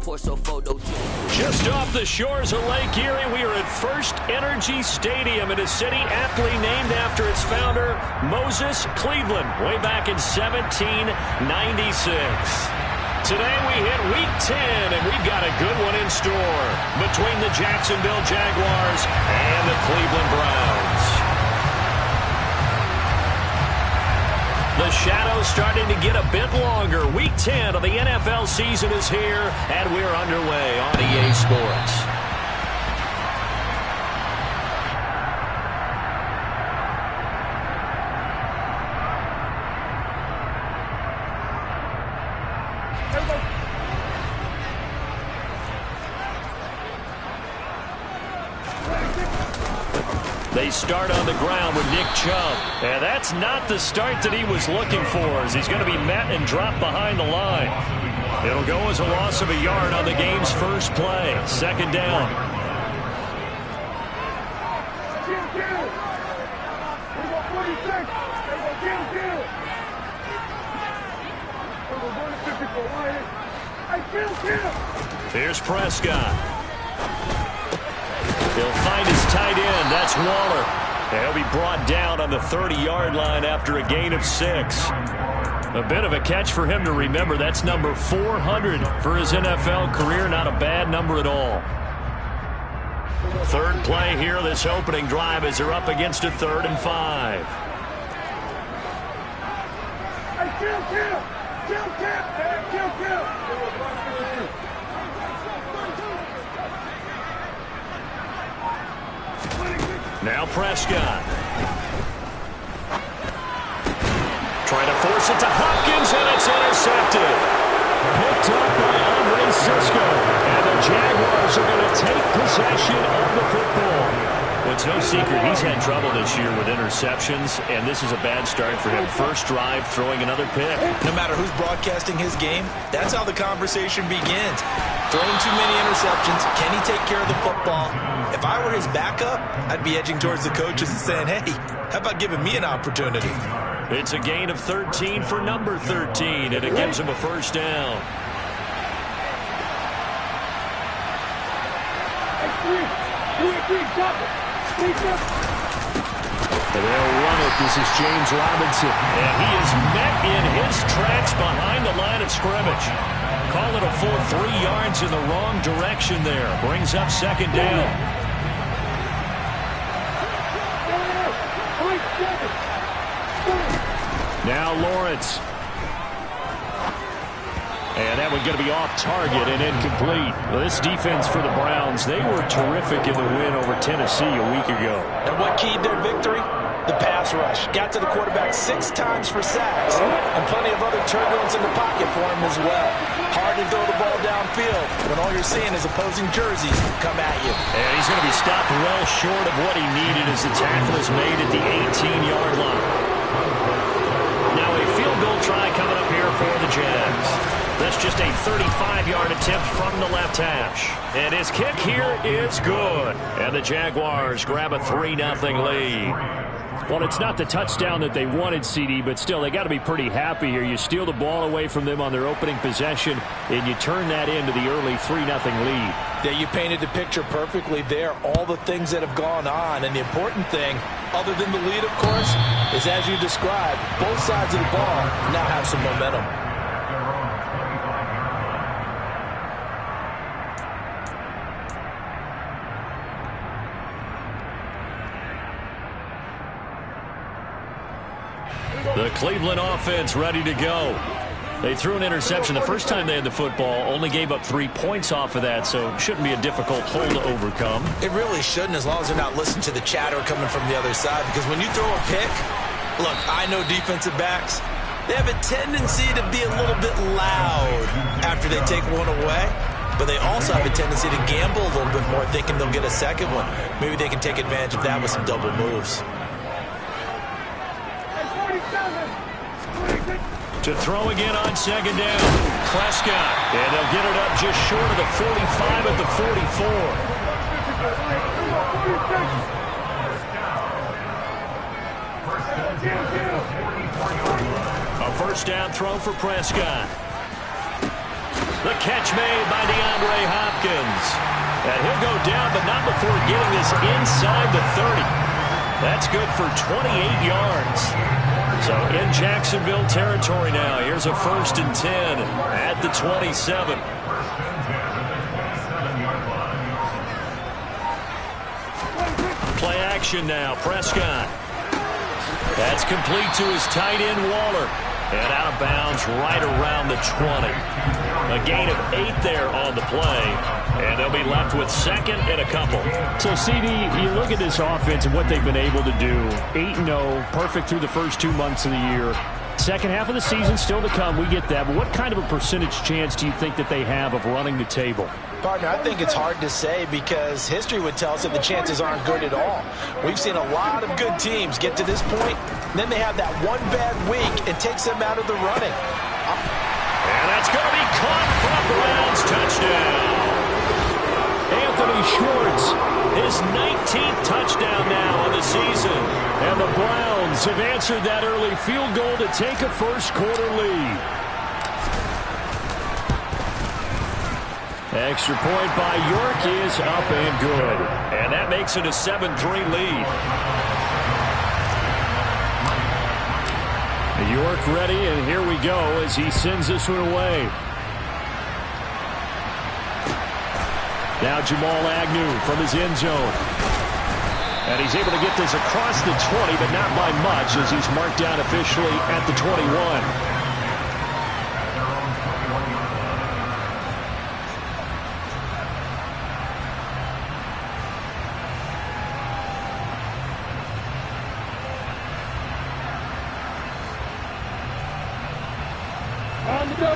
Just off the shores of Lake Erie, we are at First Energy Stadium in a city aptly named after its founder, Moses Cleveland, way back in 1796. Today we hit Week 10, and we've got a good one in store between the Jacksonville Jaguars and the Cleveland Browns. The shadow's starting to get a bit longer. Week 10 of the NFL season is here, and we're underway on EA Sports. They start on the ground with Nick Chubb. And that's not the start that he was looking for, as he's going to be met and dropped behind the line. It'll go as a loss of a yard on the game's first play. Second down. Here's Prescott. He'll find his tight end. That's Waller. And he'll be brought down on the 30-yard line after a gain of 6. A bit of a catch for him to remember. That's number 400 for his NFL career. Not a bad number at all. Third play here, this opening drive, as they're up against a 3rd and 5. Now Prescott. Trying to force it to Hopkins, and it's intercepted. Picked up by Andre Cisco. And the Jaguars are going to take possession of the football. Well, it's no secret he's had trouble this year with interceptions, and this is a bad start for him. First drive, throwing another pick. No matter who's broadcasting his game, that's how the conversation begins. Throwing too many interceptions. Can he take care of the football? If I were his backup, I'd be edging towards the coaches and saying, hey, how about giving me an opportunity? It's a gain of 13 for number 13, and it gives him a first down. And they'll run it. This is James Robinson. And he is met in his tracks behind the line of scrimmage. Call it a full 3 yards in the wrong direction there. Brings up second down. Now Lawrence. And that one going to be off target and incomplete. Well, this defense for the Browns, they were terrific in the win over Tennessee a week ago. And what keyed their victory? The pass rush. Got to the quarterback 6 times for sacks. And plenty of other turbulence in the pocket for him as well. Hard to throw the ball downfield when all you're seeing is opposing jerseys come at you. And he's going to be stopped well short of what he needed as the tackle is made at the 18-yard line. Now a field goal try coming up here for the Jags. That's just a 35-yard attempt from the left hash. And his kick here is good. And the Jaguars grab a 3-0 lead. Well, it's not the touchdown that they wanted, CD, but still, they got to be pretty happy here. You steal the ball away from them on their opening possession, and you turn that into the early 3-0 lead. Yeah, you painted the picture perfectly there, all the things that have gone on. And the important thing, other than the lead, of course, is as you described, both sides of the ball now have some momentum. The Cleveland offense ready to go. They threw an interception the first time they had the football, only gave up 3 points off of that, so it shouldn't be a difficult hole to overcome. It really shouldn't, as long as they're not listening to the chatter coming from the other side, because when you throw a pick, look, I know defensive backs, they have a tendency to be a little bit loud after they take one away, but they also have a tendency to gamble a little bit more, thinking they'll get a second one. Maybe they can take advantage of that with some double moves. To throw again on second down. Prescott. And they'll get it up just short of the 45 at the 44. A first down throw for Prescott. The catch made by DeAndre down, but not before getting this inside the 30. That's good for 28 yards. So in Jacksonville territory now. Here's a 1st and 10 at the 27. Play action now. Prescott. That's complete to his tight end, Waller. And out of bounds right around the 20. A gain of 8 there on the play. And they'll be left with 2nd and a couple. So, CD, you look at this offense and what they've been able to do. 8-0, perfect through the first 2 months of the year. Second half of the season still to come. We get that. But what kind of a percentage chance do you think that they have of running the table? Partner, I think it's hard to say because history would tell us that the chances aren't good at all. We've seen a lot of good teams get to this point, and then they have that one bad week and takes them out of the running. And that's going to be caught for a Browns touchdown. Anthony Schwartz, his 19th touchdown now of the season. And the Browns have answered that early field goal to take a first-quarter lead. Extra point by York is up and good. And that makes it a 7-3 lead. York ready, and here we go as he sends this one away. Now Jamal Agnew from his end zone. And he's able to get this across the 20, but not by much as he's marked down officially at the 21.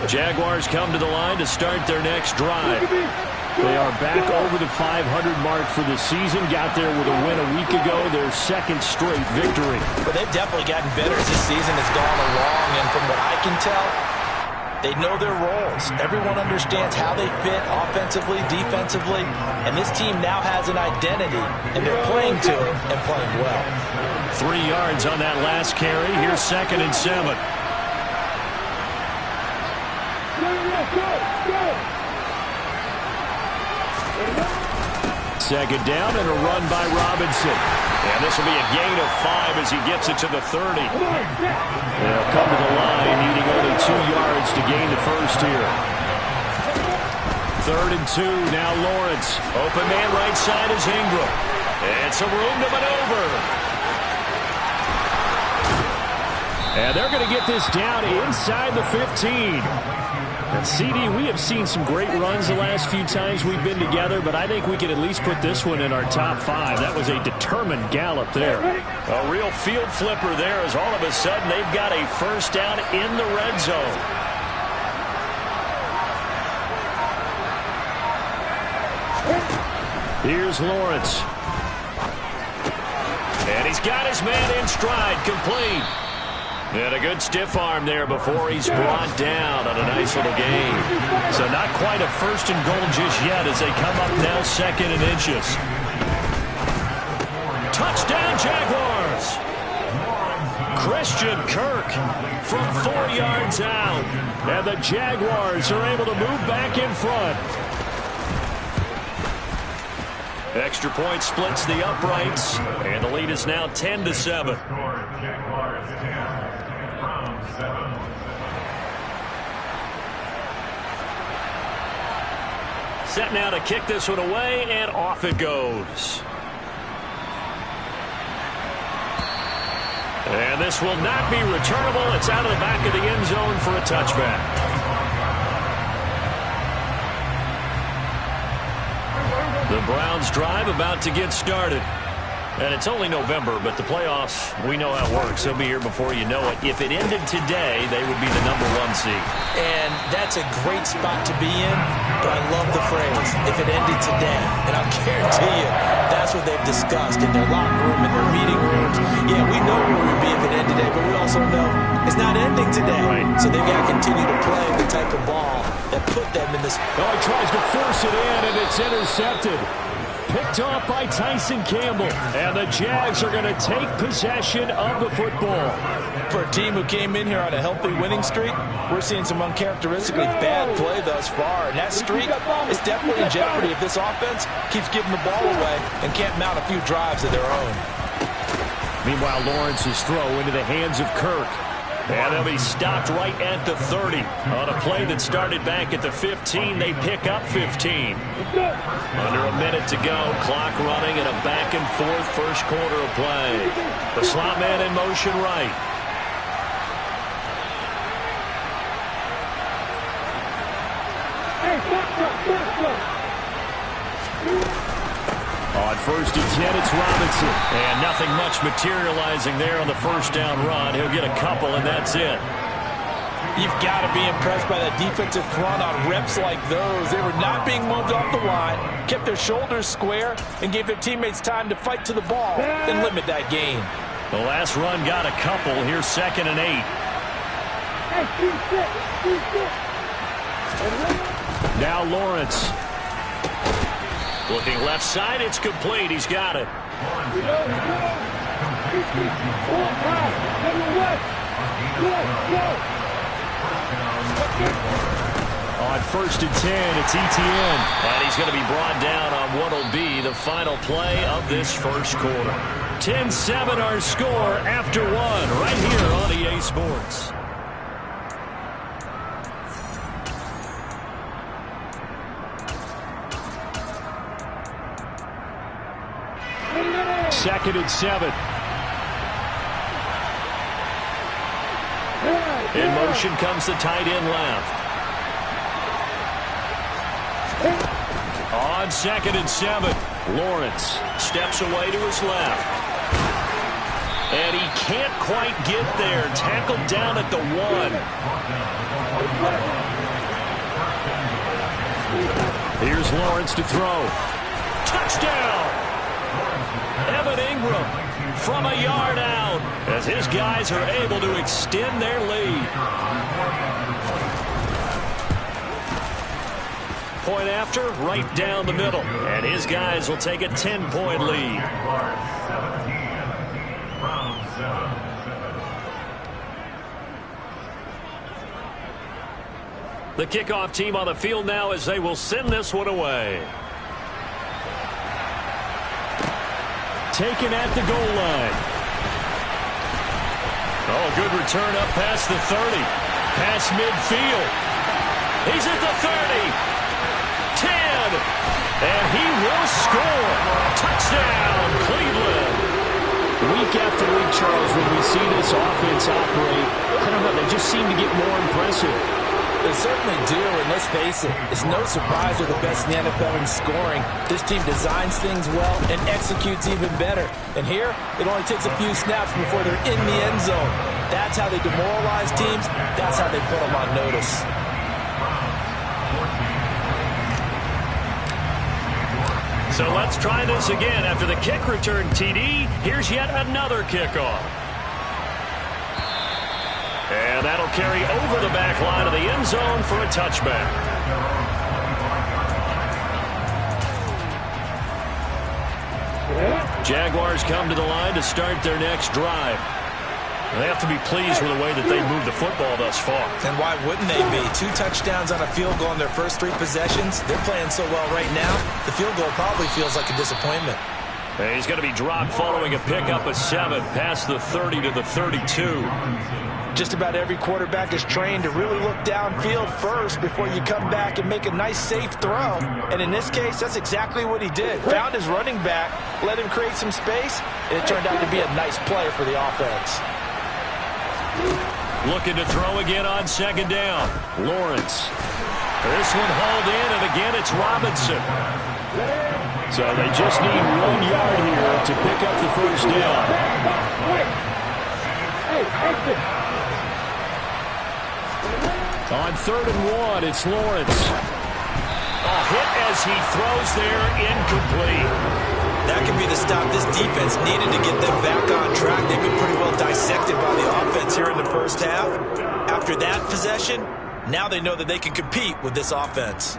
Jaguars come to the line to start their next drive. They are back over the 500 mark for the season. Got there with a win a week ago, their 2nd straight victory. But they've definitely gotten better as this season has gone along, and from what I can tell, they know their roles. Everyone understands how they fit offensively, defensively, and this team now has an identity, and they're playing to it and playing well. 3 yards on that last carry. Here's 2nd and 7. Second down and a run by Robinson. And this will be a gain of 5 as he gets it to the 30. They'll come to the line needing only 2 yards to gain the first here. 3rd and 2, now Lawrence. Open man right side is Ingram. And some room to maneuver. And they're going to get this down inside the 15. And CD, we have seen some great runs the last few times we've been together, but I think we can at least put this one in our top 5. That was a determined gallop there. A real field flipper there as all of a sudden they've got a first down in the red zone. Here's Lawrence. And he's got his man in stride, complete. And a good stiff arm there before he's brought down on a nice little gain. So not quite a 1st and goal just yet as they come up now 2nd and inches. Touchdown Jaguars! Christian Kirk from 4 yards out. And the Jaguars are able to move back in front. Extra point splits the uprights. And the lead is now 10-7. Set now to kick this one away, and off it goes. And this will not be returnable. It's out of the back of the end zone for a touchback. The Browns drive about to get started. And it's only November, but the playoffs, we know how it works. They'll be here before you know it. If it ended today, they would be the #1 seed. And that's a great spot to be in, but I love the phrase, if it ended today. And I'll guarantee you, that's what they've discussed in their locker room, in their meeting rooms. Yeah, we know where we'd be if it ended today, but we also know it's not ending today. Right. So they've got to continue to play the type of ball that put them in this. Oh, he tries to force it in, and it's intercepted. picked off by Tyson Campbell. And the Jags are going to take possession of the football. For a team who came in here on a healthy winning streak, we're seeing some uncharacteristically bad play thus far. And that streak is definitely in jeopardy if this offense keeps giving the ball away and can't mount a few drives of their own. Meanwhile, Lawrence's throw into the hands of Kirk. And they'll be stopped right at the 30. On a play that started back at the 15, they pick up 15. Under a minute to go, clock running, and a back-and-forth first quarter of play. The slot man in motion right. On 1st and 10, it's Robinson. And nothing much materializing there on the first down run. He'll get a couple, and that's it. You've got to be impressed by that defensive front on reps like those. They were not being moved off the line, kept their shoulders square, and gave their teammates time to fight to the ball and limit that gain. The last run got a couple. Here's 2nd and 8. Now Lawrence. Looking left side, it's complete. He's got it. On 1st and 10, it's Etienne. And he's going to be brought down on what will be the final play of this first quarter. 10-7 our score after one right here on EA Sports. Second and 7. In motion comes the tight end left. On 2nd and 7, Lawrence steps away to his left. And he can't quite get there. Tackled down at the 1. Here's Lawrence to throw. Touchdown! Evan Ingram from a yard out as his guys are able to extend their lead. Point after, right down the middle. And his guys will take a 10-point lead. The kickoff team on the field now as they will send this one away. Taken at the goal line. Oh, good return up past the 30. Past midfield. He's at the 30. 10. And he will score. Touchdown, Cleveland. Week after week, Charles, when we see this offense operate, I don't know, they just seem to get more impressive. They certainly do, and let's face it, it's no surprise they're the best in the NFL in scoring. This team designs things well and executes even better. And here, it only takes a few snaps before they're in the end zone. That's how they demoralize teams. That's how they put them on notice. So let's try this again. After the kick return TD, here's yet another kickoff. And that'll carry over the back line of the end zone for a touchback. Jaguars come to the line to start their next drive. They have to be pleased with the way that they moved the football thus far. And why wouldn't they be? 2 touchdowns on a field goal in their first 3 possessions. They're playing so well right now, the field goal probably feels like a disappointment. And he's going to be dropped following a pickup of 7 past the 30 to the 32. Just about every quarterback is trained to really look downfield first before you come back and make a nice, safe throw. And in this case, that's exactly what he did. Found his running back, let him create some space, and it turned out to be a nice play for the offense. Looking to throw again on 2nd down. Lawrence. This one hauled in, and again it's Robinson. So they just need 1 yard here to pick up the first down. On 3rd and 1, it's Lawrence. A hit as he throws there, incomplete. That could be the stop this defense needed to get them back on track. They've been pretty well dissected by the offense here in the first half. After that possession, now they know that they can compete with this offense.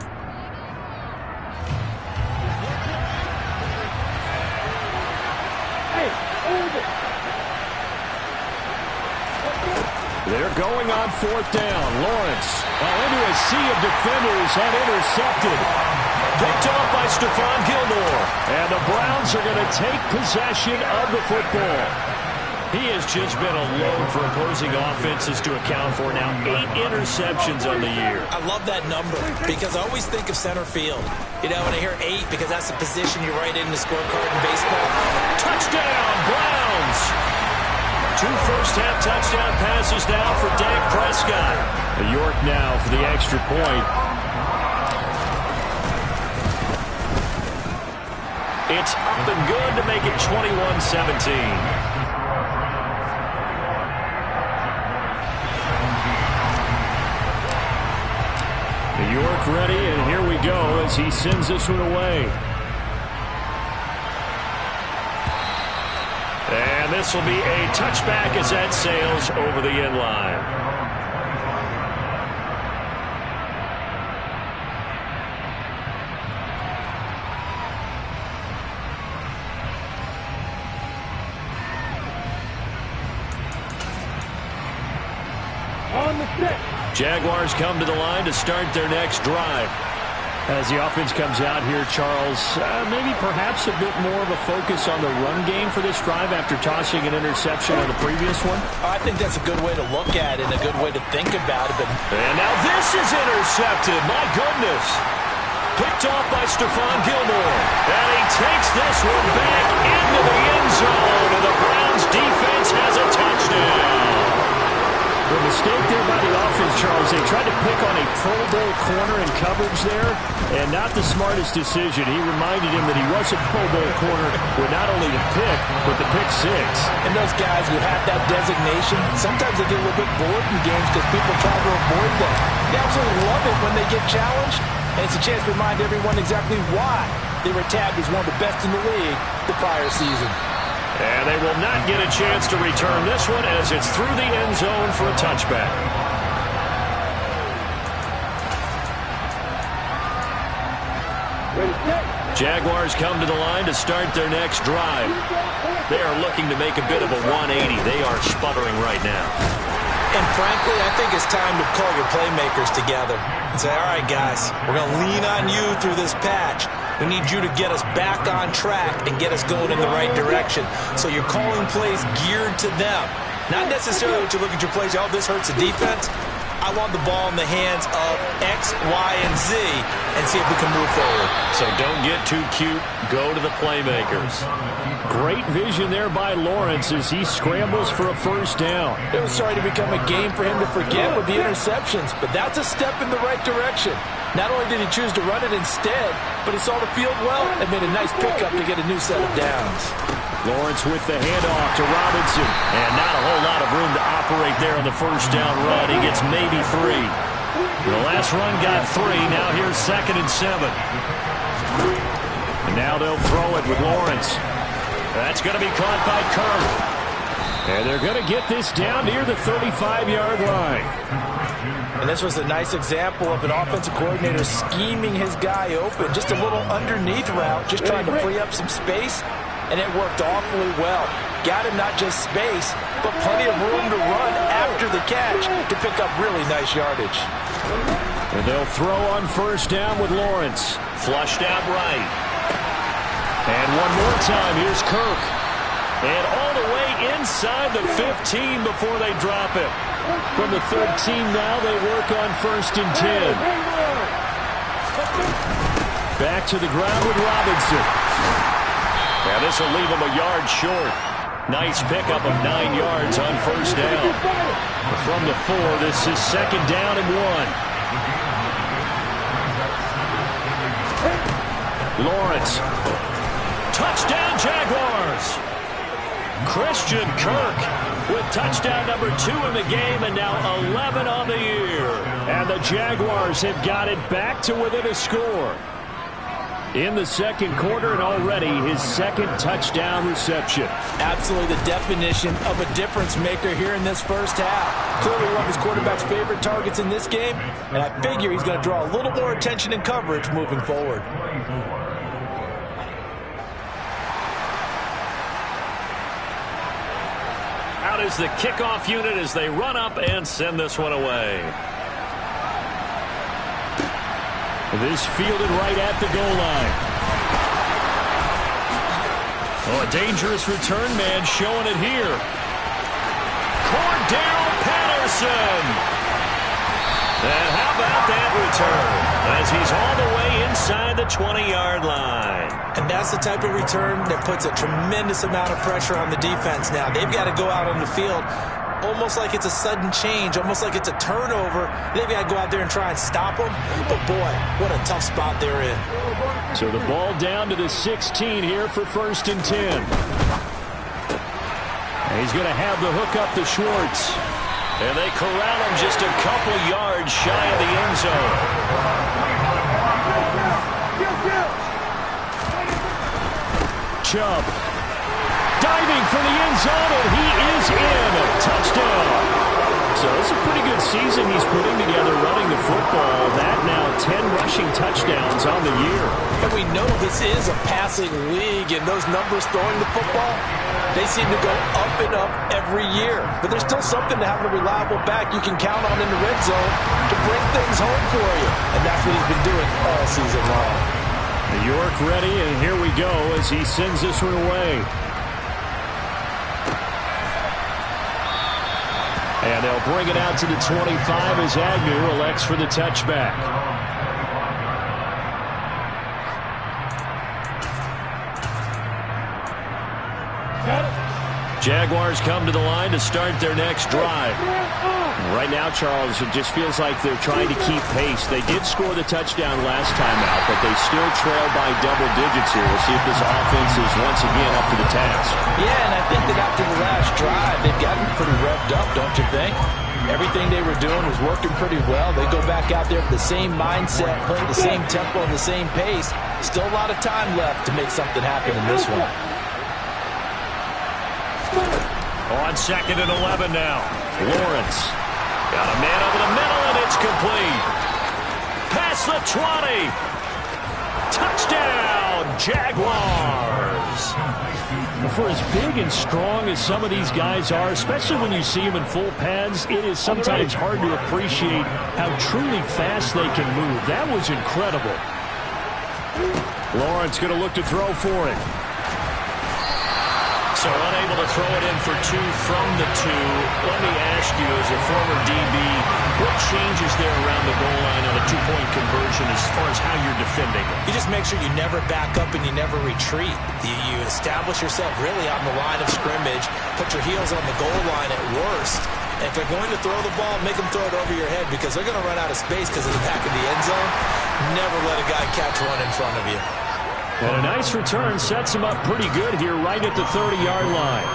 They're going on fourth down. Lawrence, into a sea of defenders, and intercepted. Picked off by Stephon Gilmore. And the Browns are going to take possession of the football. He has just been a load for opposing offenses to account for. Now 8 interceptions on the year. I love that number because I always think of center field. You know, when I hear 8, because that's the position you write in the scorecard in baseball. Touchdown, Browns! 2 first-half touchdown passes now for Dak Prescott. York now for the extra point. It's up and good to make it 21-17. York ready, and here we go as he sends this one away. And this will be a touchback as that sails over the end line. Jaguars come to the line to start their next drive. As the offense comes out here, Charles, maybe perhaps a bit more of a focus on the run game for this drive after tossing an interception on the previous one? I think that's a good way to look at it and a good way to think about it. And now this is intercepted. My goodness. Picked off by Stephon Gilmore. And he takes this one back into the end zone. And the Browns defense has a touchdown. The mistake there by the offense, Charles. They tried to pick on a Pro Bowl corner in coverage there, and not the smartest decision. He reminded him that he was a Pro Bowl corner with not only the pick, but the pick 6. And those guys who have that designation, sometimes they get a little bit bored in games because people try to avoid them. They absolutely love it when they get challenged, and it's a chance to remind everyone exactly why they were tagged as one of the best in the league the prior season. And they will not get a chance to return this one as it's through the end zone for a touchback. Jaguars come to the line to start their next drive. They are looking to make a bit of a 180. They are sputtering right now. And frankly, I think it's time to call your playmakers together and say, all right, guys, we're going to lean on you through this patch. We need you to get us back on track and get us going in the right direction. So you're calling plays geared to them. Not necessarily what you look at your plays, oh, this hurts the defense. I want the ball in the hands of X, Y, and Z and see if we can move forward. So don't get too cute. Go to the playmakers. Great vision there by Lawrence as he scrambles for a first down. It was starting to become a game for him to forget with the interceptions, but that's a step in the right direction. Not only did he choose to run it instead, but he saw the field well and made a nice pickup to get a new set of downs. Lawrence with the handoff to Robinson. And not a whole lot of room to operate there on the first down run. He gets maybe 3. The last run got 3. Now here's 2nd and 7. And now they'll throw it with Lawrence. That's going to be caught by Kirk. And they're going to get this down near the 35-yard line. And this was a nice example of an offensive coordinator scheming his guy open. Just a little underneath route, just trying to free up some space, and it worked awfully well. Got him not just space, but plenty of room to run after the catch to pick up really nice yardage. And they'll throw on first down with Lawrence. Flushed out right. And one more time, here's Kirk. And all the way inside the 15 before they drop it. From the 13 now, they work on 1st and 10. Back to the ground with Robinson. Now this will leave him a yard short. Nice pickup of 9 yards on first down. From the 4, this is 2nd down and 1. Lawrence. Touchdown, Jaguars. Christian Kirk with touchdown number 2 in the game and now 11 on the year. And the Jaguars have got it back to within a score. In the second quarter and already his 2nd touchdown reception. Absolutely the definition of a difference maker here in this first half. Clearly one of his quarterback's favorite targets in this game, and I figure he's going to draw a little more attention and coverage moving forward. is the kickoff unit as they run up and send this one away. This fielded right at the goal line. Oh, a dangerous return man showing it here. Cordell Patterson. And how about that return? As he's all the way inside the 20-yard line. And that's the type of return that puts a tremendous amount of pressure on the defense now. They've got to go out on the field almost like it's a sudden change, almost like it's a turnover. They've got to go out there and try and stop them. But, boy, what a tough spot they're in. So the ball down to the 16 here for 1st and 10. And he's going to have the hook up to Schwartz. And they corral him just a couple yards shy of the end zone. Chubb diving for the end zone, and he is in. Touchdown. So it's a pretty good season he's putting together running the football. That now 10 rushing touchdowns on the year. And we know this is a passing league, and those numbers throwing the football, they seem to go up and up every year. But there's still something to have a reliable back you can count on in the red zone to bring things home for you. And that's what he's been doing all season long. York ready, and here we go as he sends this one away. And they'll bring it out to the 25 as Agnew elects for the touchback. Jaguars come to the line to start their next drive. Right now, Charles, it just feels like they're trying to keep pace. They did score the touchdown last time out, but they still trail by double digits here. We'll see if this offense is once again up to the task. Yeah, and I think that after the last drive, they've gotten pretty revved up, don't you think? Everything they were doing was working pretty well. They go back out there with the same mindset, playing the same tempo and the same pace. Still a lot of time left to make something happen in this one. On 2nd and 11 now. Lawrence got a man over the middle, and it's complete. Past the 20. Touchdown, Jaguars. For as big and strong as some of these guys are, especially when you see them in full pads, it is sometimes hard to appreciate how truly fast they can move. That was incredible. Lawrence going to look to throw for it. So unable to throw it in for 2 from the 2. Let me ask you, as a former DB, what changes there around the goal line on a 2-point conversion as far as how you're defending it? You just make sure you never back up and you never retreat. You establish yourself really on the line of scrimmage, put your heels on the goal line at worst. And if they're going to throw the ball, make them throw it over your head because they're going to run out of space because of the back of the end zone. Never let a guy catch one in front of you. And a nice return sets him up pretty good here right at the 30-yard line.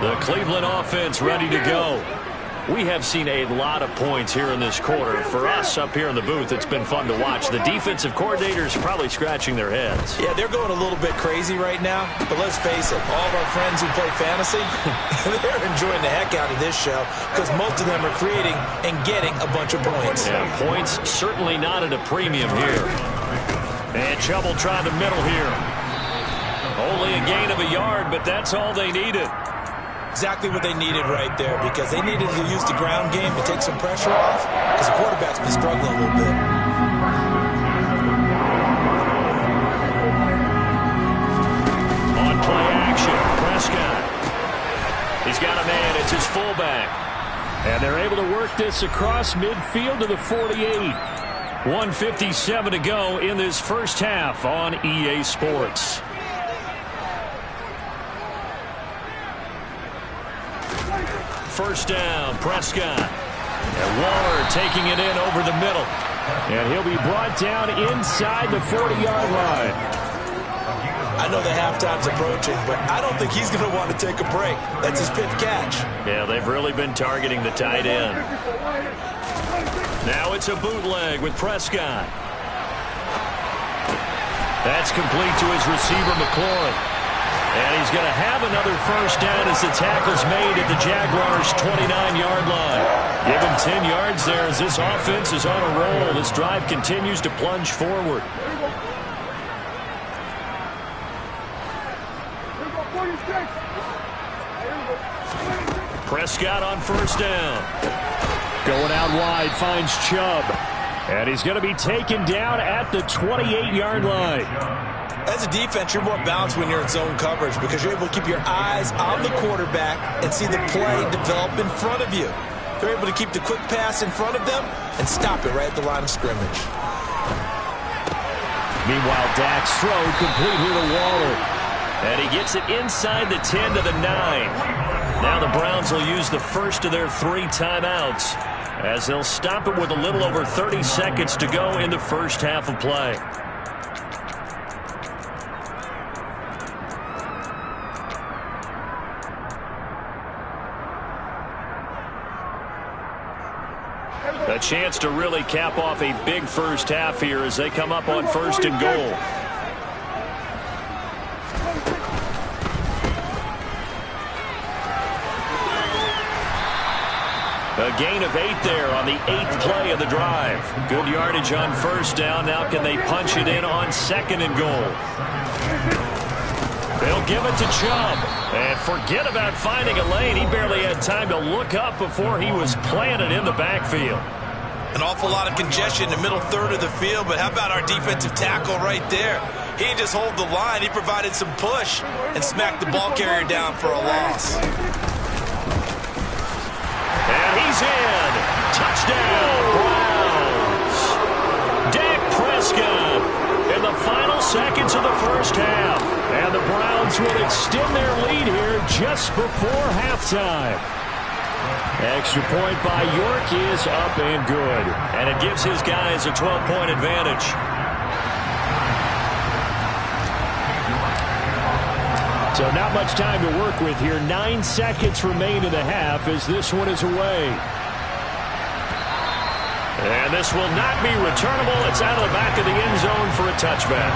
The Cleveland offense ready to go. We have seen a lot of points here in this quarter. For us up here in the booth, it's been fun to watch. The defensive coordinators probably scratching their heads. Yeah, they're going a little bit crazy right now. But let's face it, all of our friends who play fantasy, they're enjoying the heck out of this show because most of them are creating and getting a bunch of points. Yeah, points certainly not at a premium here. And Chubb will try the middle here. Only a gain of a yard, but that's all they needed. Exactly what they needed right there because they needed to use the ground game to take some pressure off because the quarterback's been struggling a little bit. On play action, Prescott. He's got a man. It's his fullback. And they're able to work this across midfield to the 48. 1:57 to go in this first half on EA Sports. First down, Prescott. And Waller taking it in over the middle. And he'll be brought down inside the 40-yard line. I know the halftime's approaching, but I don't think he's going to want to take a break. That's his 5th catch. Yeah, they've really been targeting the tight end. Now it's a bootleg with Prescott. That's complete to his receiver, McLaurin. And he's going to have another first down as the tackle's made at the Jaguars' 29-yard line. Give him 10 yards there as this offense is on a roll. This drive continues to plunge forward. Prescott on first down. Going out wide, finds Chubb. And he's going to be taken down at the 28-yard line. As a defense, you're more balanced when you're in zone coverage because you're able to keep your eyes on the quarterback and see the play develop in front of you. They're able to keep the quick pass in front of them and stop it right at the line of scrimmage. Meanwhile, Dak's throw complete here to Waller. And he gets it inside the 10 to the 9. Now the Browns will use the first of their 3 timeouts as they'll stop it with a little over 30 seconds to go in the first half of play. A chance to really cap off a big first half here as they come up on first and goal. A gain of 8 there on the 8th play of the drive. Good yardage on first down. Now can they punch it in on second and goal? They'll give it to Chubb. And forget about finding a lane. He barely had time to look up before he was planted in the backfield. An awful lot of congestion in the middle third of the field, but how about our defensive tackle right there? He didn't just hold the line. He provided some push and smacked the ball carrier down for a loss. And he's in. Touchdown, Browns. Dak Prescott in the final seconds of the first half. And the Browns will extend their lead here just before halftime. Extra point by York is up and good. And it gives his guys a 12-point advantage. So not much time to work with here. 9 seconds remain in the half as this one is away. And this will not be returnable. It's out of the back of the end zone for a touchback.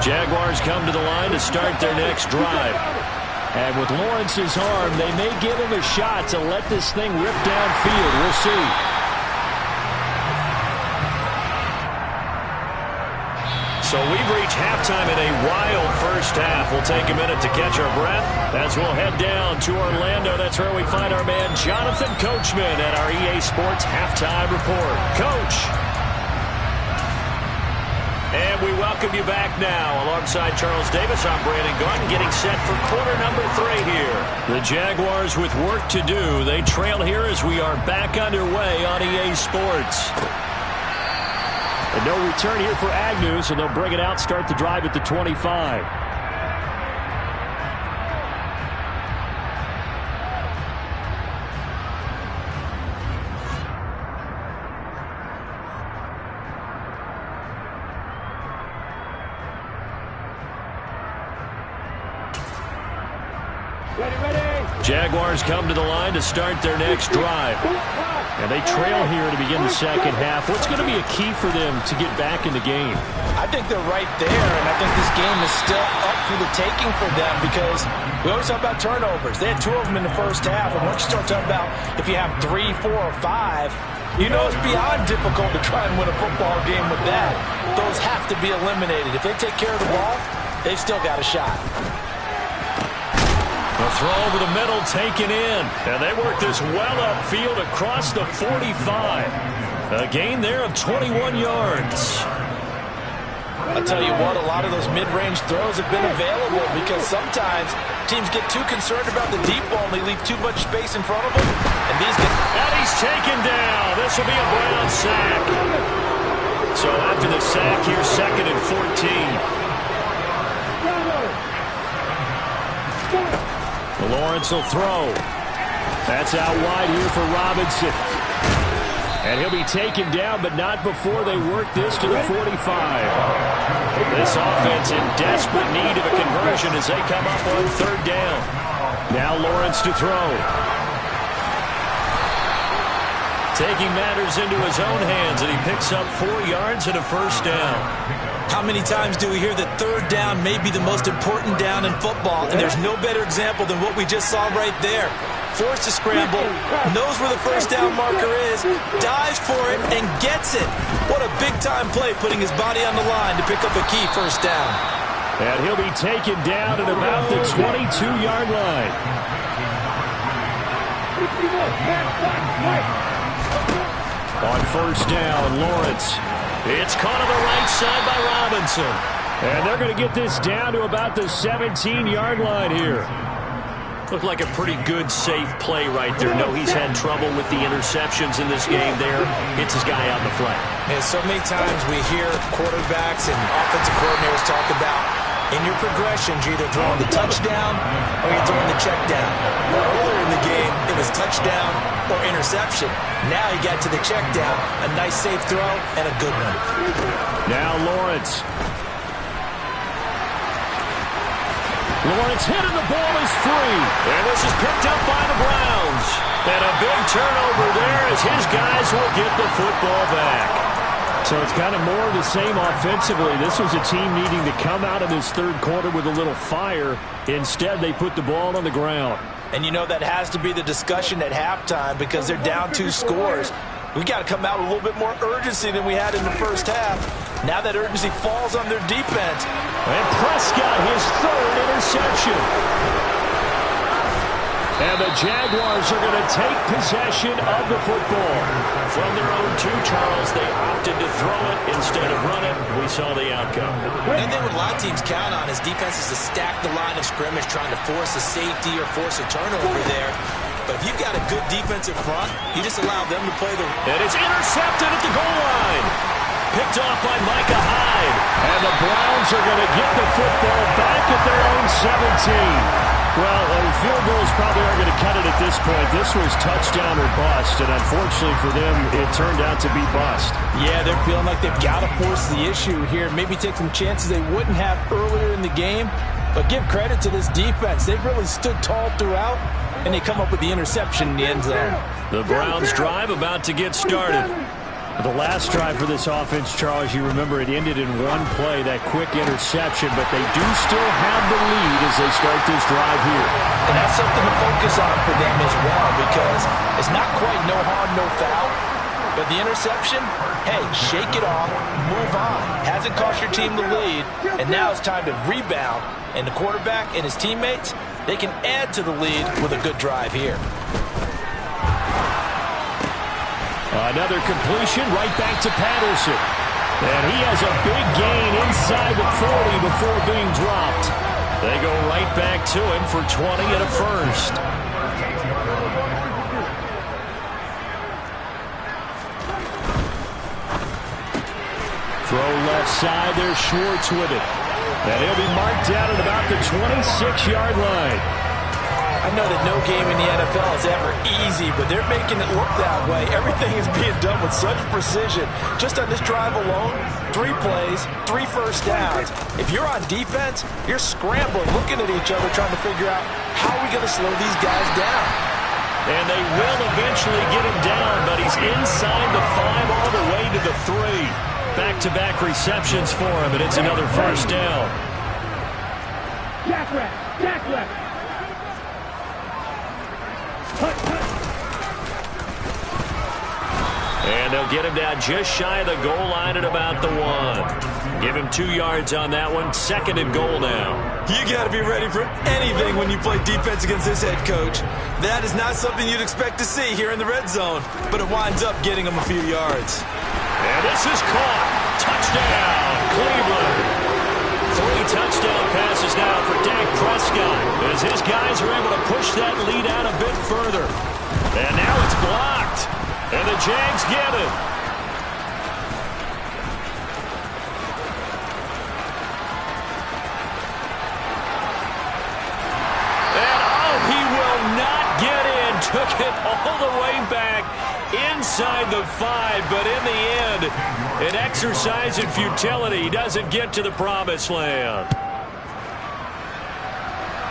Jaguars come to the line to start their next drive. And with Lawrence's arm, they may give him a shot to let this thing rip downfield. We'll see. So we've reached halftime in a wild first half. We'll take a minute to catch our breath as we'll head down to Orlando. That's where we find our man Jonathan Coachman at our EA Sports Halftime Report. Coach. And we welcome you back now. Alongside Charles Davis, I'm Brandon Gaudin getting set for quarter number 3 here. The Jaguars with work to do. They trail here as we are back underway on EA Sports. And no return here for Agnew, so they'll bring it out, start the drive at the 25. Jaguars come to the line to start their next drive. And they trail here to begin the second half. What's going to be a key for them to get back in the game? I think they're right there, and I think this game is still up for the taking for them because we always talk about turnovers. They had 2 of them in the first half, and once you start talking about if you have 3, 4, or 5, you know it's beyond difficult to try and win a football game with that. Those have to be eliminated. If they take care of the ball, they've still got a shot. The throw over the middle taken in. And they work this well upfield across the 45. A gain there of 21 yards. I'll tell you what, a lot of those mid-range throws have been available because sometimes teams get too concerned about the deep ball and they leave too much space in front of them. And he's taken down. This will be a Brown sack. So after the sack, here's 2nd and 14. Lawrence will throw. That's out wide here for Robinson. And he'll be taken down, but not before they work this to the 45. This offense in desperate need of a conversion as they come up on 3rd down. Now Lawrence to throw. Taking matters into his own hands, and he picks up 4 yards and a first down. How many times do we hear that 3rd down may be the most important down in football, and there's no better example than what we just saw right there. Forced to scramble, knows where the first down marker is, dives for it, and gets it. What a big-time play, putting his body on the line to pick up a key first down. And he'll be taken down at about the 22-yard line. On first down, Lawrence. It's caught on the right side by Robinson. And they're going to get this down to about the 17-yard line here. Looked like a pretty good, safe play right there. No, he's had trouble with the interceptions in this game there. Hits his guy out in the flat. And so many times we hear quarterbacks and offensive coordinators talk about in your progressions, you're either throwing the touchdown or you're throwing the check down. Earlier in the game, it was touchdown or interception. Now he got to the check down. A nice, safe throw and a good one. Now Lawrence. Lawrence hit and the ball is free. And this is picked up by the Browns. And a big turnover there as his guys will get the football back. So it's kind of more of the same offensively. This was a team needing to come out of this third quarter with a little fire. Instead, they put the ball on the ground. And you know that has to be the discussion at halftime because they're down 2 scores. We got to come out with a little bit more urgency than we had in the first half. Now that urgency falls on their defense. And Prescott, his third interception. And the Jaguars are going to take possession of the football. From their own 2, Charles, they opted to throw it instead of run it. We saw the outcome. And then what a lot of teams count on is defenses to stack the line of scrimmage, trying to force a safety or force a turnover there. But if you've got a good defensive front, you just allow them to play the... And it's intercepted at the goal line. Picked off by Micah Hyde. And the Browns are going to get the football back at their own 17. Well, field goals probably aren't going to cut it at this point. This was touchdown or bust, and unfortunately for them, it turned out to be bust. Yeah, they're feeling like they've got to force the issue here. Maybe take some chances they wouldn't have earlier in the game. But give credit to this defense. They've really stood tall throughout, and they come up with the interception in the end zone. The Browns drive about to get started. The last drive for this offense, Charles, you remember it ended in one play, that quick interception, but they do still have the lead as they start this drive here. And that's something to focus on for them as well, because it's not quite no harm, no foul. But the interception, hey, shake it off, move on. Hasn't cost your team the lead, and now it's time to rebound. And the quarterback and his teammates, they can add to the lead with a good drive here. Another completion right back to Patterson. And he has a big gain inside the 40 before being dropped. They go right back to him for 20 and a first. Throw left side, there's Schwartz with it. And he'll be marked down at about the 26-yard line. I know that no game in the NFL is ever easy, but they're making it look that way. Everything is being done with such precision. Just on this drive alone, 3 plays, 3 first downs. If you're on defense, you're scrambling, looking at each other, trying to figure out how are we going to slow these guys down. And they will eventually get him down, but he's inside the 5 all the way to the 3. Back-to-back receptions for him, and it's another first down. Jack left. And they'll get him down just shy of the goal line at about the 1. Give him 2 yards on that one. 2nd and goal now. You got to be ready for anything when you play defense against this head coach. That is not something you'd expect to see here in the red zone, but it winds up getting him a few yards. And this is caught. Touchdown, Cleveland. 3 touchdown passes now for Dak Prescott as his guys are able to push that lead out a bit further. And now it's blocked. And the Jags get it. And oh, he will not get in. Took it all the way back inside the 5, but in the end, an exercise in futility. He doesn't get to the promised land.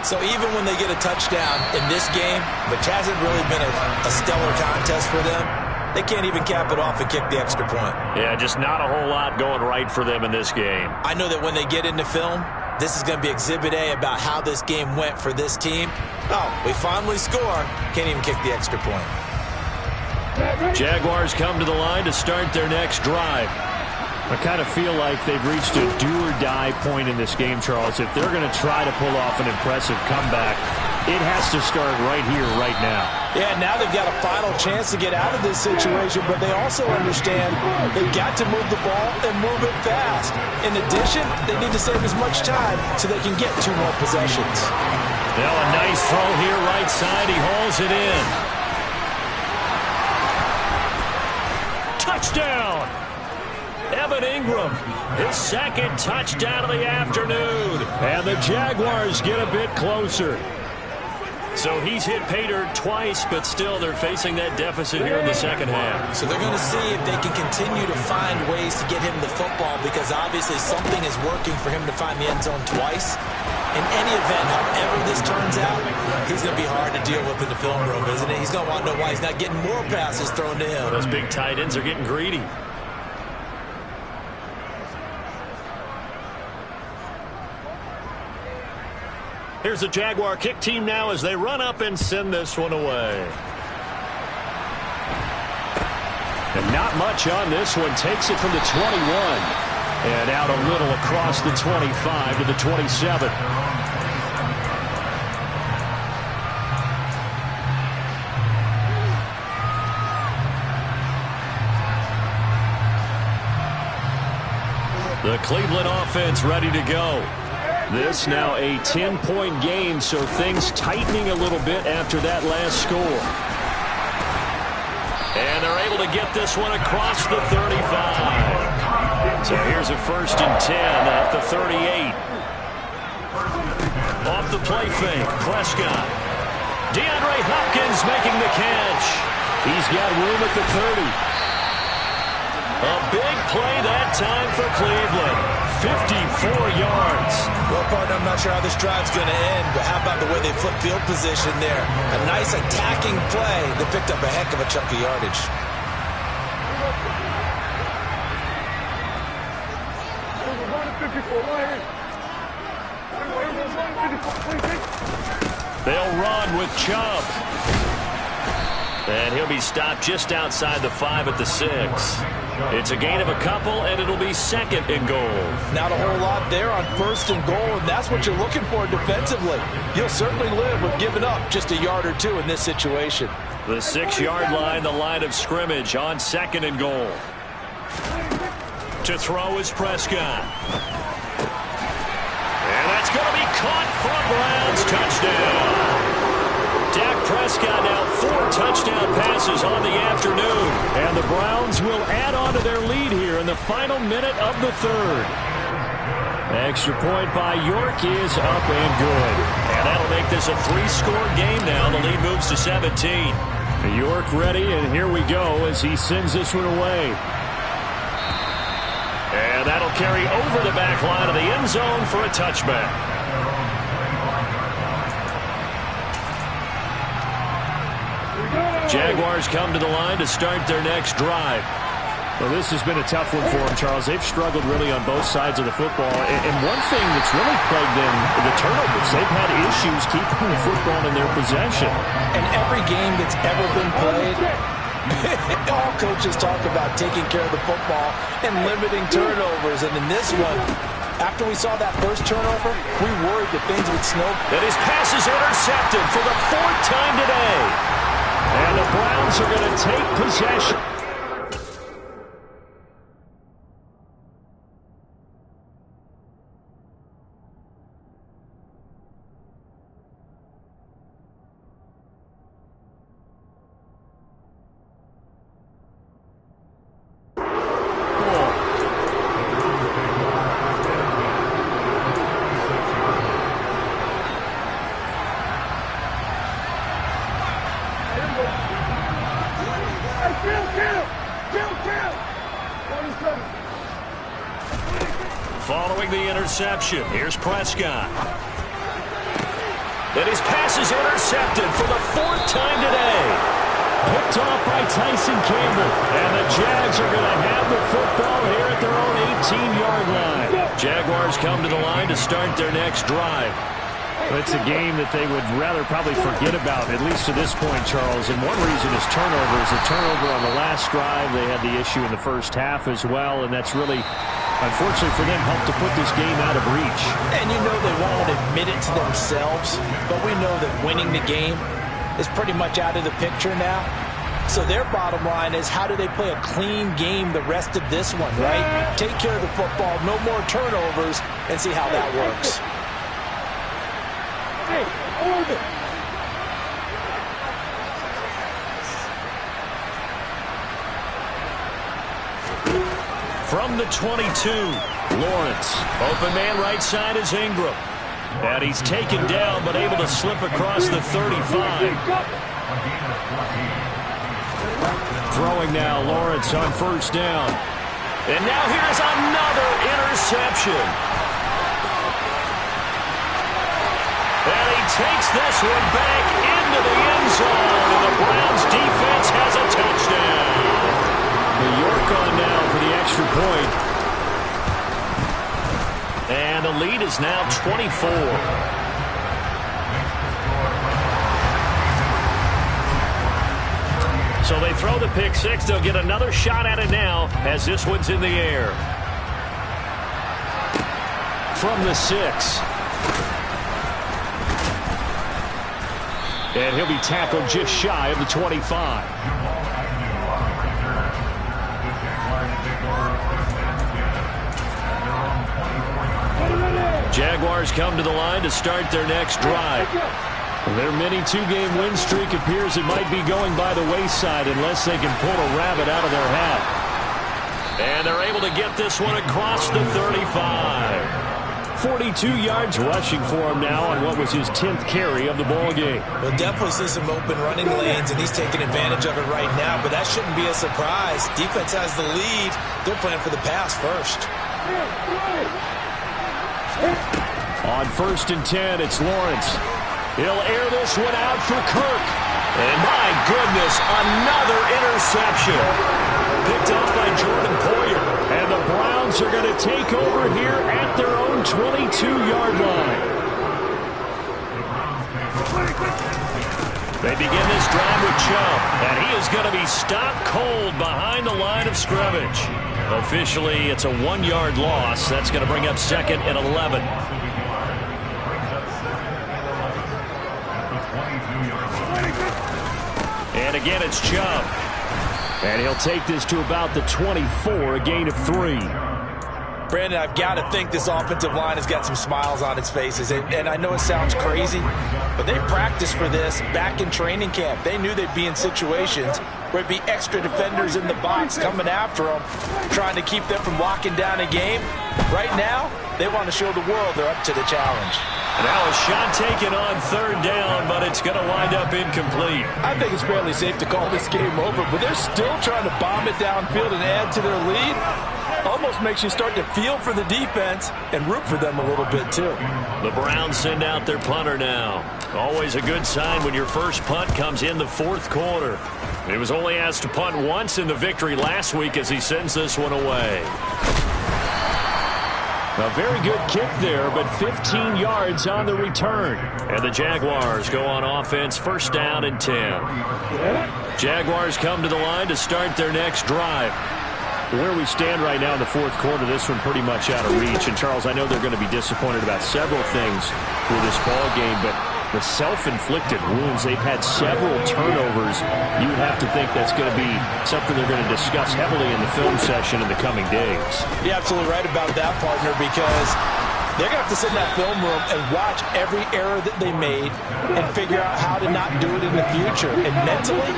So even when they get a touchdown in this game, which hasn't really been a stellar contest for them, they can't even cap it off and kick the extra point. Yeah, just not a whole lot going right for them in this game. I know that when they get into film, this is going to be Exhibit A about how this game went for this team. Oh, we finally score. Can't even kick the extra point. Jaguars come to the line to start their next drive. I kind of feel like they've reached a do-or-die point in this game, Charles. If they're going to try to pull off an impressive comeback, it has to start right here, right now. Yeah, now they've got a final chance to get out of this situation, but they also understand they've got to move the ball and move it fast. In addition, they need to save as much time so they can get 2 more possessions. Now a nice throw here right side. He hauls it in. Touchdown! Evan Ingram, his second touchdown of the afternoon. And the Jaguars get a bit closer. So he's hit pay dirt twice, but still they're facing that deficit here in the second half. So they're going to see if they can continue to find ways to get him the football, because obviously something is working for him to find the end zone twice. In any event, however this turns out, he's going to be hard to deal with in the film room, isn't it? He's going to want to know why he's not getting more passes thrown to him. Those big tight ends are getting greedy. Here's the Jaguar kick team now as they run up and send this one away. And not much on this one. Takes it from the 21. And out a little across the 25 to the 27. The Cleveland offense ready to go. This now a 10-point game, so things tightening a little bit after that last score. And they're able to get this one across the 35. So here's a 1st and 10 at the 38. Off the play fake, Prescott. DeAndre Hopkins making the catch. He's got room at the 30. A big play that time for Cleveland. 54 yards. Well, partner, I'm not sure how this drive's going to end, but how about the way they flip field position there? A nice attacking play that picked up a heck of a chunk of yardage. They'll run with Chubb. And he'll be stopped just outside the 5 at the 6. It's a gain of a couple, and it'll be 2nd and goal. Not a whole lot there on 1st and goal, and that's what you're looking for defensively. You'll certainly live with giving up just a yard or 2 in this situation. The 6-yard line, the line of scrimmage on 2nd and goal. To throw is Prescott. And that's going to be caught for a Browns touchdown. Dak Prescott now 4 touchdown passes on the afternoon. And the Browns will add on to their lead here in the final minute of the 3rd. Extra point by York is up and good. And that'll make this a 3-score game now. The lead moves to 17. York ready, and here we go as he sends this one away. And that'll carry over the back line of the end zone for a touchback. Jaguars come to the line to start their next drive. Well, this has been a tough one for them, Charles. They've struggled really on both sides of the football. And one thing that's really plagued them, the turnovers. They've had issues keeping the football in their possession. And every game that's ever been played, all coaches talk about taking care of the football and limiting turnovers. And in this one, after we saw that first turnover, we worried that things would snow. And his pass is intercepted for the 4th time today. And the Browns are going to take possession. Following the interception, here's Prescott. And his pass is intercepted for the 4th time today. Picked off by Tyson Campbell. And the Jags are going to have the football here at their own 18-yard line. Jaguars come to the line to start their next drive. It's a game that they would rather probably forget about, at least to this point, Charles. And one reason is turnovers. A turnover on the last drive. They had the issue in the first half as well, and that's really, unfortunately for them, helped to put this game out of reach. And you know they won't admit it to themselves, but we know that winning the game is pretty much out of the picture now. So their bottom line is, how do they play a clean game the rest of this one, right? Take care of the football, no more turnovers, and see how that works. Hey, hold it. From the 22, Lawrence. Open man right side is Ingram. And he's taken down, but able to slip across the 35. Throwing now, Lawrence on first down. And now here's another interception. And he takes this one back into the end zone, and the Browns defense has a touchdown. New York on now for the extra point. And the lead is now 24. So they throw the pick six. They'll get another shot at it now as this one's in the air. From the 6. And he'll be tackled just shy of the 25. Jaguars come to the line to start their next drive. Their mini two-game win streak appears it might be going by the wayside unless they can pull a rabbit out of their hat. And they're able to get this one across the 35. 42 yards rushing for him now on what was his 10th carry of the ball game. We'll definitely see some open running lanes, and he's taking advantage of it right now, but that shouldn't be a surprise. Defense has the lead. They're playing for the pass first. On 1st and 10, it's Lawrence. He'll air this one out for Kirk. And my goodness, another interception. Picked up by Jordan Poyer. And the Browns are going to take over here at their own 22-yard line. They begin this drive with Chubb, and he is going to be stopped cold behind the line of scrimmage. Officially, it's a 1-yard loss. That's going to bring up 2nd and 11. And again, it's Chubb. And he'll take this to about the 24, a gain of 3. Brandon, I've got to think this offensive line has got some smiles on its faces. And I know it sounds crazy, but they practiced for this back in training camp. They knew they'd be in situations where it'd be extra defenders in the box coming after them, trying to keep them from locking down a game. Right now, they want to show the world they're up to the challenge. Now a shot taken on 3rd down, but it's going to wind up incomplete. I think it's fairly safe to call this game over, but they're still trying to bomb it downfield and add to their lead. Almost makes you start to feel for the defense and root for them a little bit, too. The Browns send out their punter now. Always a good sign when your first punt comes in the 4th quarter. He was only asked to punt once in the victory last week as he sends this one away. A very good kick there, but 15 yards on the return. And the Jaguars go on offense, 1st down and 10. Jaguars come to the line to start their next drive. Where we stand right now in the 4th quarter, this one pretty much out of reach. And, Charles, I know they're going to be disappointed about several things for this ball game, but the self-inflicted wounds, they've had several turnovers. You would have to think that's going to be something they're going to discuss heavily in the film session in the coming days. You're absolutely right about that, partner, because they're going to have to sit in that film room and watch every error that they made and figure out how to not do it in the future. And mentally,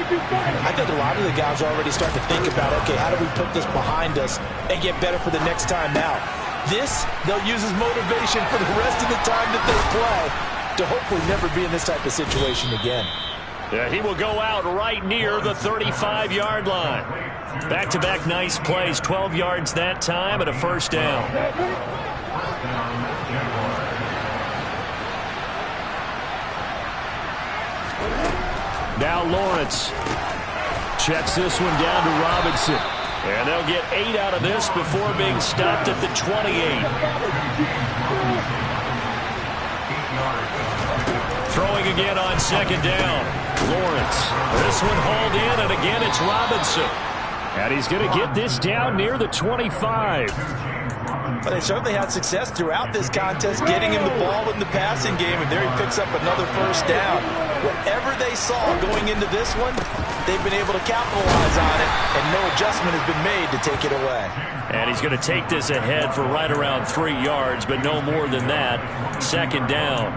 I think a lot of the guys are already starting to think about, okay, how do we put this behind us and get better for the next time out? This, they'll use as motivation for the rest of the time that they play to hopefully never be in this type of situation again. Yeah, he will go out right near the 35-yard line. Back-to-back nice plays, 12 yards that time and a 1st down. Now Lawrence checks this one down to Robinson. And they'll get 8 out of this before being stopped at the 28. Throwing again on second down. Lawrence. This one hauled in, and again it's Robinson. And he's going to get this down near the 25. But they certainly had success throughout this contest getting him the ball in the passing game, and there he picks up another first down. Whatever they saw going into this one, they've been able to capitalize on it, and no adjustment has been made to take it away. And he's going to take this ahead for right around 3 yards, but no more than that. Second down.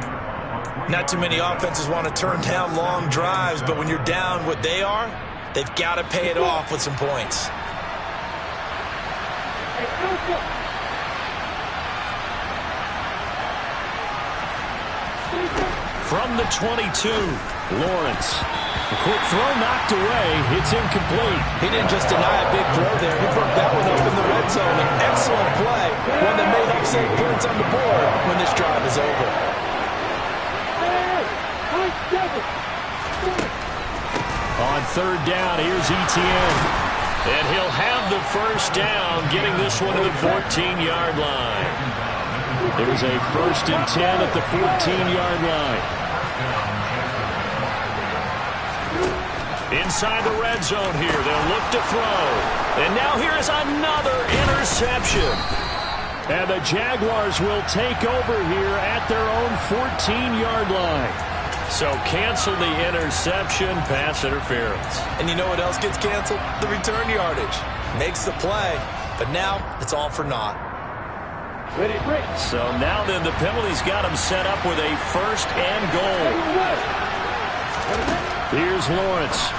Not too many offenses want to turn down long drives, but when you're down what they are, they've got to pay it off with some points. From the 22, Lawrence. A quick throw knocked away. It's incomplete. He didn't just deny a big throw there. He broke that one up in the red zone. An excellent play. One that made upset points on the board when this drive is over. On third down, here's Etienne. And he'll have the first down, getting this one to the 14-yard line. It was a 1st and 10 at the 14-yard line. Inside the red zone here, they'll look to throw. And now here is another interception. And the Jaguars will take over here at their own 14-yard line. So cancel the interception, pass interference. And you know what else gets canceled? The return yardage. Makes the play, but now it's all for naught. So now then the penalty's got him set up with a 1st and goal. Here's Lawrence.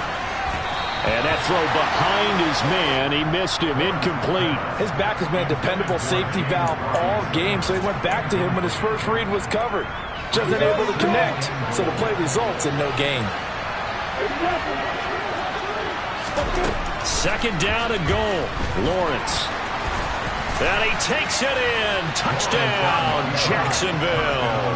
And that throw behind his man. He missed him. Incomplete. His back has been a dependable safety valve all game, so he went back to him when his first read was covered. Just unable to connect, so the play results in no gain. Second down and goal. Lawrence. And he takes it in. Touchdown, Jacksonville.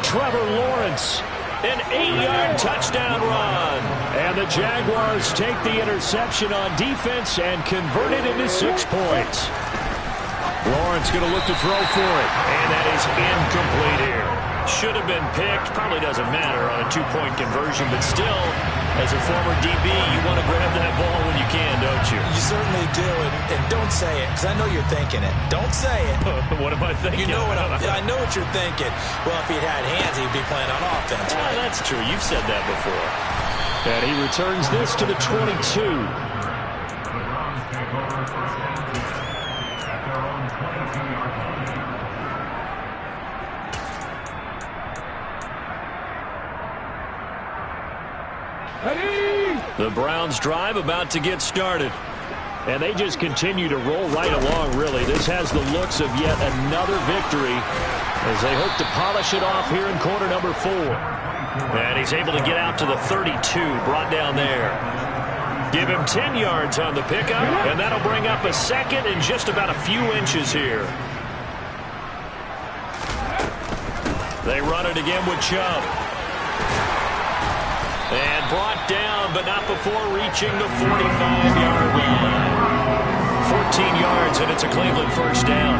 Trevor Lawrence. An 8-yard touchdown run. And the Jaguars take the interception on defense and convert it into 6 points. Lawrence going to look to throw for it. And that is incomplete here. Should have been picked. Probably doesn't matter on a 2-point conversion, but still, as a former DB, you want to grab that ball when you can, don't you? You certainly do, and don't say it, because I know you're thinking it. Don't say it. What am I thinking? You know what I know what you're thinking. Well, if he'd had hands, he'd be playing on offense, right? That's true. You've said that before. And he returns this to the 22. The Browns drive about to get started. And they just continue to roll right along, really. This has the looks of yet another victory as they hope to polish it off here in quarter number 4. And he's able to get out to the 32, brought down there. Give him 10 yards on the pickup, and that'll bring up a second and just about a few inches here. They run it again with Chubb. And brought down, but not before reaching the 45-yard line. 14 yards, and it's a Cleveland first down.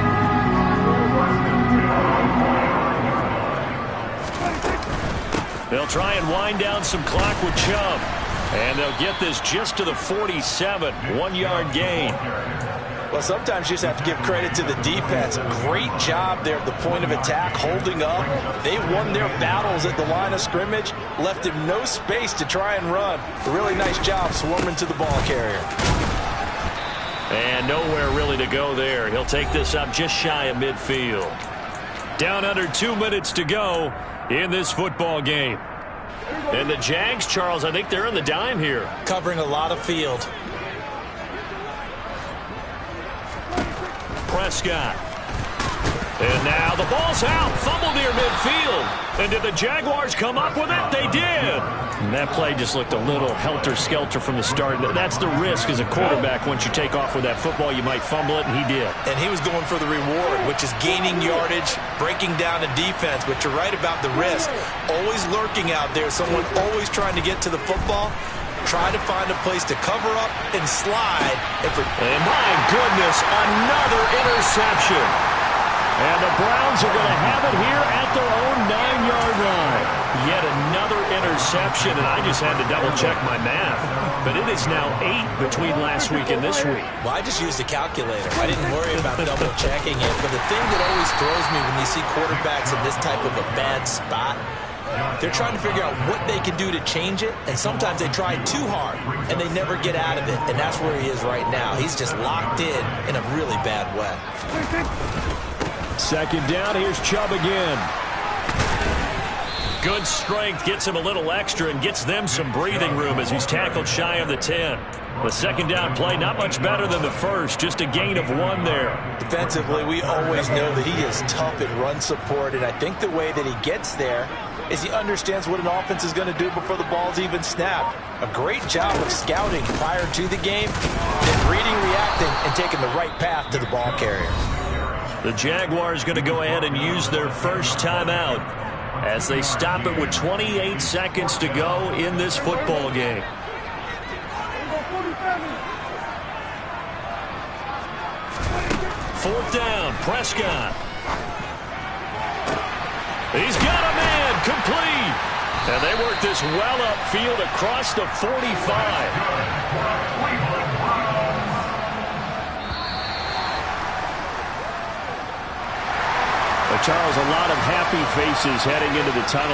They'll try and wind down some clock with Chubb. And they'll get this just to the 47, 1-yard gain. Well, sometimes you just have to give credit to the defense. Great job there at the point of attack, holding up. They won their battles at the line of scrimmage, left him no space to try and run. A really nice job swarming to the ball carrier. And nowhere really to go there. He'll take this up just shy of midfield. Down under 2 minutes to go in this football game. And the Jags, Charles, I think they're on the dime here. Covering a lot of field. Prescott. And now the ball's out. Fumble near midfield. And did the Jaguars come up with it? They did. And that play just looked a little helter-skelter from the start. That's the risk as a quarterback. Once you take off with that football, you might fumble it, and he did. And he was going for the reward, which is gaining yardage, breaking down a defense. But you're right about the risk. Always lurking out there. Someone always trying to get to the football. Try to find a place to cover up and slide. And my goodness, another interception. And the Browns are going to have it here at their own 9-yard line. Yet another interception, and I just had to double-check my math. But it is now 8 between last week and this week. Well, I just used a calculator. I didn't worry about double-checking it. But the thing that always throws me when you see quarterbacks in this type of a bad spot, they're trying to figure out what they can do to change it, and sometimes they try too hard, and they never get out of it, and that's where he is right now. He's just locked in a really bad way. Second down, here's Chubb again. Good strength gets him a little extra and gets them some breathing room as he's tackled shy of the 10. The second down play, not much better than the first, just a gain of 1 there. Defensively, we always know that he is tough in run support, and I think the way that he gets there is he understands what an offense is going to do before the ball's even snapped. A great job of scouting prior to the game, then reading, reacting, and taking the right path to the ball carrier. The Jaguars going to go ahead and use their first timeout as they stop it with 28 seconds to go in this football game. Fourth down, Prescott. He's got a man, complete. And they work this well upfield across the 45. Charles, a lot of happy faces heading into the tunnel.